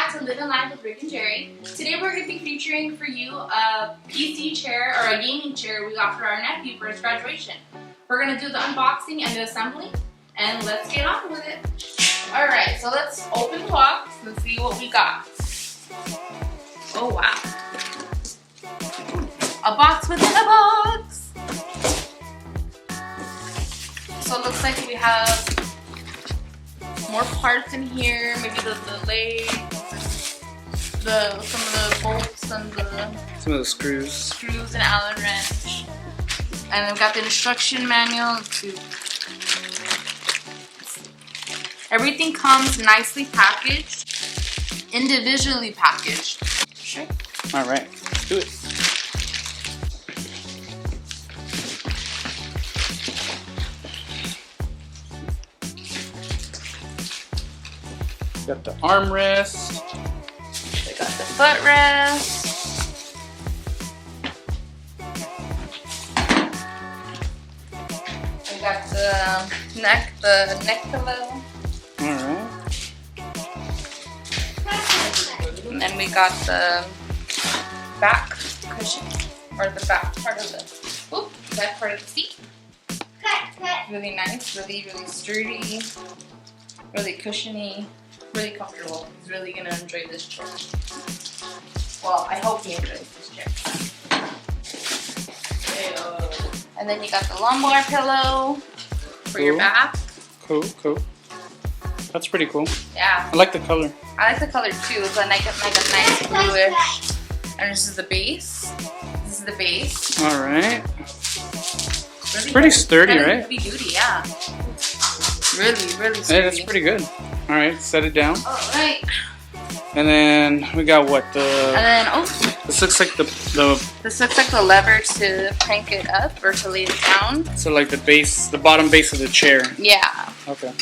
back to Livin Live with Rick and Jerry. Today we're going to be featuring for you a PC chair or a gaming chair we got for our nephew for his graduation. We're going to do the unboxing and the assembly, and let's get on with it. Alright, so let's open the box and see what we got. Oh wow. A box within a box. So it looks like we have more parts in here, maybe the legs, some of the bolts and some of the screws and Allen wrench. And we've got the instruction manual too. Everything comes nicely packaged, individually packaged. Sure. All right, let's do it. Got the armrest. We got the footrest. We got the neck pillow. Alright. And then we got the back cushion, or the back part of the back part of the seat. Really nice, really sturdy, really cushiony. Really comfortable. He's really gonna enjoy this chair. Well, I hope he enjoys this chair. And then you got the lumbar pillow for your back. Cool. That's pretty cool. Yeah. I like the color. I like the color too. It's like a nice bluish. And this is the base. This is the base. All right. Really pretty sturdy, right? Heavy duty, yeah. Really sturdy. Hey, that's pretty good. All right, set it down. All right. And then we got what this looks like This looks like the lever to crank it up or to lay it down. So like the bottom base of the chair. Yeah. Okay.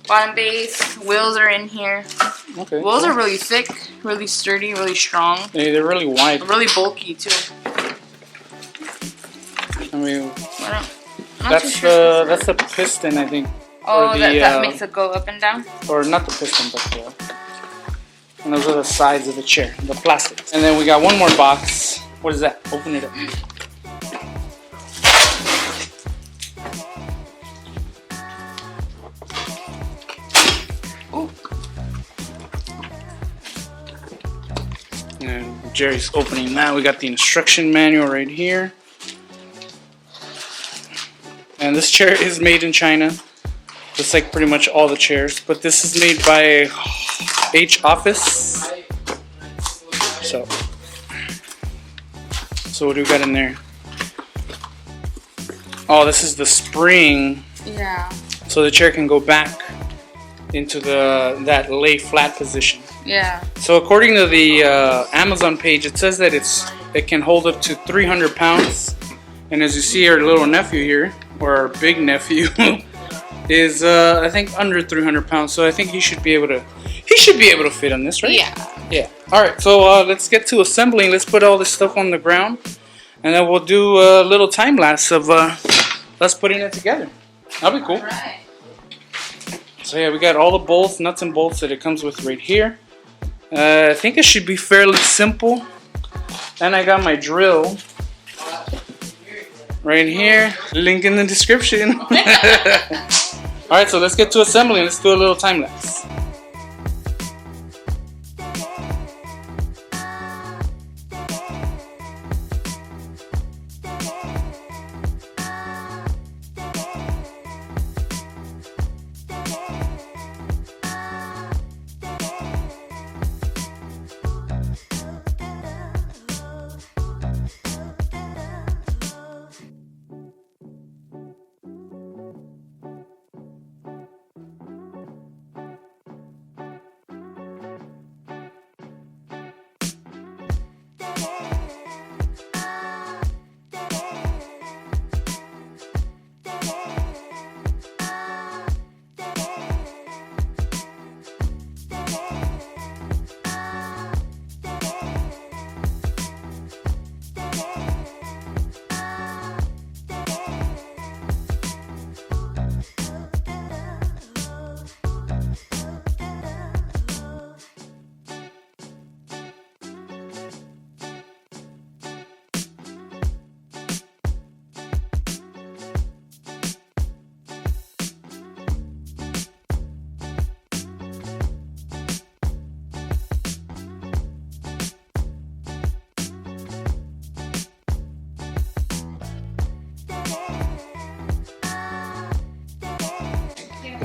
Bottom base. Wheels are in here. Okay. Wheels are really thick, really sturdy, really strong. Hey, they're really wide. Really bulky too. I mean, that's the piston, I think. Oh, that makes it go up and down? Or not the piston, but and those are the sides of the chair, the plastics. And then we got one more box. What is that? Open it up. Ooh. And Jerry's opening that. We got the instruction manual right here. And this chair is made in China. Just like pretty much all the chairs, but this is made by H Office. So what do we got in there? Oh, this is the spring. Yeah. So the chair can go back into that lay flat position. Yeah. So according to the Amazon page, it says that it can hold up to 300 pounds. And as you see, our little nephew here, or our big nephew. Is I think under 300 pounds, so I think he should be able to fit on this, right? Yeah. All right, so let's get to assembling. Let's put all this stuff on the ground, and then we'll do a little time lapse of us putting it together. That'll be cool. All right. So yeah, we got all the bolts, nuts and bolts that it comes with right here. I think it should be fairly simple. And I got my drill right here. Link in the description. Alright, so let's get to assembling. Let's do a little time lapse.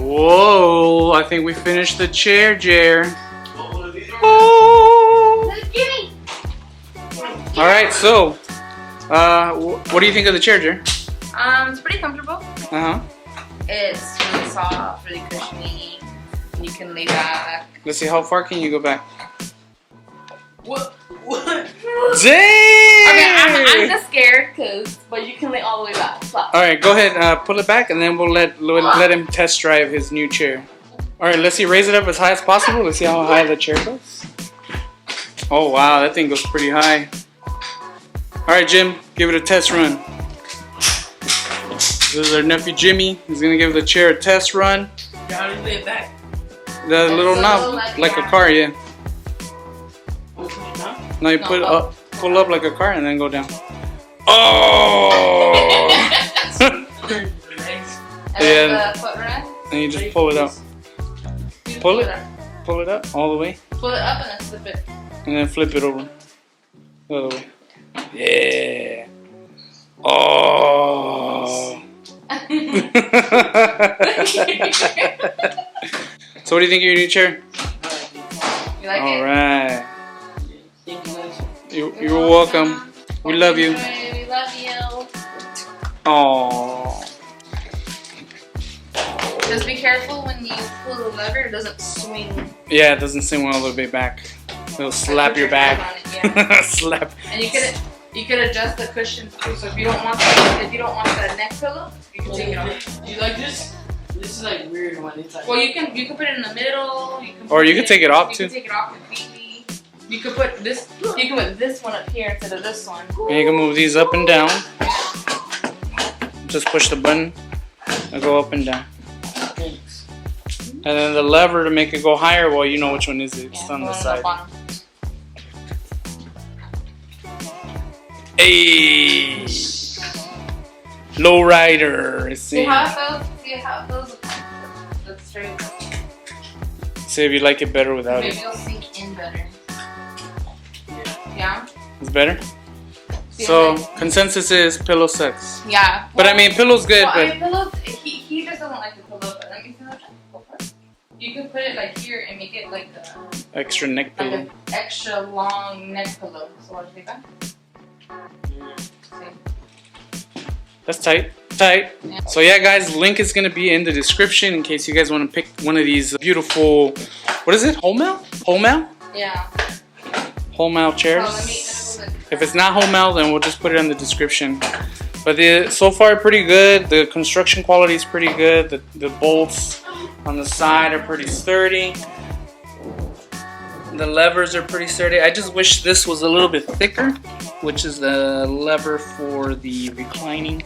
Whoa, I think we finished the chair, Jerre. Oh. Alright, so, what do you think of the chair, Jerre? It's pretty comfortable. Uh-huh. It's really soft, really cushiony. You can lay back. Let's see, how far can you go back? What? Dang! Okay, I'm just scared, but you can lay all the way back. Alright, go ahead, pull it back, and then we'll let him test drive his new chair. Alright, let's see, raise it up as high as possible. Let's see how high the chair goes. Oh wow, that thing goes pretty high. Alright, Jim, give it a test run. This is our nephew Jimmy. He's gonna give the chair a test run. How do you lay it back? The little knob, like a car, yeah. Now you put it up, pull up like a car, and then go down. Oh! Yeah. And you just pull it up. Pull it up all the way. Pull it up and then flip it. And then flip it over. The other way. Yeah. Oh. So what do you think of your new chair? You like it? Alright. You're welcome. We love you. We love you. Aww. Just be careful when you pull the lever, it doesn't swing. Yeah, it doesn't swing all the way back. It'll slap your back. Yeah. Slap. And you could adjust the cushions too. So if you don't want the neck pillow, you can take it off. Do you like this? This is like weird when it's like. Well, you can put it in the middle. Or you can take it off too. You can take it off completely. You could put this. You can put this one up here instead of this one. And you can move these up and down. Just push the button and go up and down. Thanks. And then the lever to make it go higher, well, you know which one is it. It's on the side. Hey! Low rider. See how it feels? That's straight. See if you like it better without Maybe it. it'll sink in better. Yeah? It's better? So, consensus is pillow sucks. Yeah. But I mean, pillow's good, well, but... I mean, pillows, he just doesn't like the pillow, but let me see that. Go for it. You can put it like here and make it like a... Extra neck pillow. Like an extra long neck pillow. So what do you think? See? That's tight. Tight. Yeah. So yeah, guys, link is going to be in the description in case you guys want to pick one of these beautiful... What is it? Homall? Homall? Yeah. Homall chairs. Oh, If it's not Homall, then we'll just put it in the description. But so far, pretty good. The construction quality is pretty good. The bolts on the side are pretty sturdy. The levers are pretty sturdy. I just wish this was a little bit thicker, which is the lever for the reclining.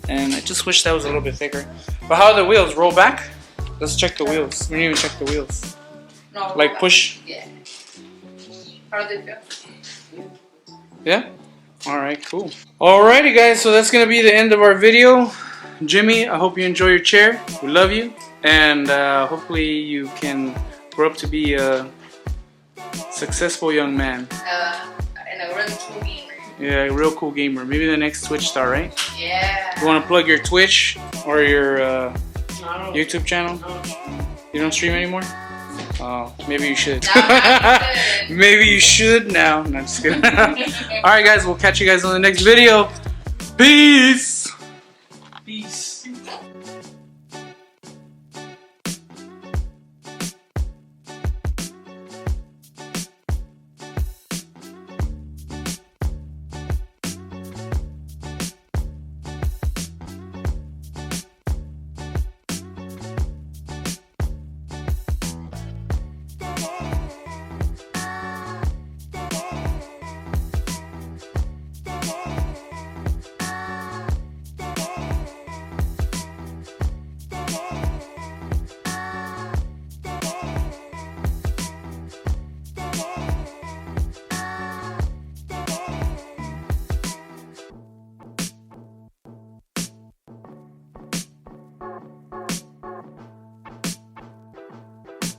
And I just wish that was a little bit thicker. But how are the wheels? Roll back? Let's check the wheels. We didn't even check the wheels. No, Like push? Yeah. How do they feel? Yeah? Alright, cool. Alrighty guys, so that's gonna be the end of our video. Jimmy, I hope you enjoy your chair. We love you. And hopefully you can grow up to be a successful young man. And a really cool gamer. Yeah, a real cool gamer. Maybe the next Twitch star, right? Yeah. You wanna plug your Twitch or your No, YouTube channel? You don't stream anymore? Oh, maybe you should. No, I should. Maybe you should now. No, I'm just kidding. Alright guys, we'll catch you guys on the next video. Peace! Peace.